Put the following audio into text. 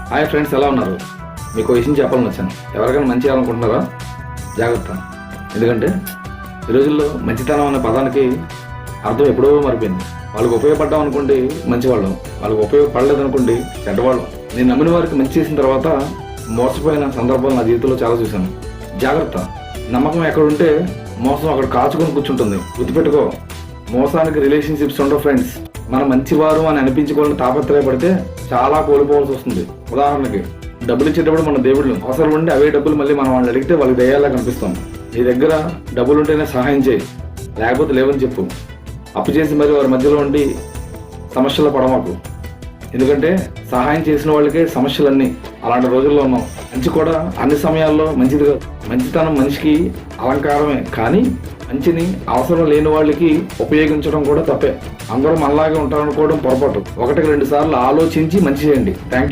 Hi friends, ఎలా ఉన్నారు? మీకు విషయం చెప్పాలని వచ్చాను. ఎవరికైనా మంచి చేయాలనుకుంటున్నారా? జాగ్రత్త. ఎందుకంటే ఈ రోజుల్లో మంచితనం అనే పదానికి అర్థం ఎప్పుడో మారిపోయింది. వాళ్ళకి ఉపయోగపడ్డాం అనుకోండి మంచివాళ్ళం, వాళ్ళకి ఉపయోగపడలేదు అనుకోండి చెడ్డవాళ్ళం. నేను నమ్మిన వారికి మంచి చేసిన తర్వాత మోసపోయిన సందర్భాలు నా జీవితంలో చాలా చూశాను. జాగ్రత్త. నమ్మకం ఎక్కడుంటే మోసం అక్కడ కాచుకొని కూర్చుంటుంది. గుర్తుపెట్టుకో, మోసానికి రిలేషన్షిప్స్ ఉండవు ఫ్రెండ్స్. మనం మంచివారు అని అనిపించుకోవాలని తాపత్రయపడితే చాలా కోల్పోవాల్సి వస్తుంది. ఉదాహరణకి డబ్బులు ఇచ్చేటప్పుడు మన దేవుళ్ళు అవసరం ఉండి అవే డబ్బులు మళ్ళీ మనం వాళ్ళని అడిగితే వాళ్ళకి దయ్యాలా కనిపిస్తాం. నీ దగ్గర డబ్బులు ఉంటేనే సహాయం చేయి, లేకపోతే లేవని చెప్పు. అప్పు చేసి మరి వారి మధ్యలో ఉండి సమస్యలు పడమాకు. ఎందుకంటే సహాయం చేసిన వాళ్ళకే సమస్యలన్నీ. అలాంటి రోజుల్లో ఉన్నాం. మంచి కూడా అన్ని సమయాల్లో మంచిది కాదు. మంచితనం మనిషికి అలంకారమే, కానీ మంచిని అవసరం లేని వాళ్ళకి ఉపయోగించడం కూడా తప్పే. అందరూ మనలాగే ఉంటారనుకోవడం పొరపాటు. 1-2 సార్లు ఆలోచించి మంచి చేయండి. Thank you.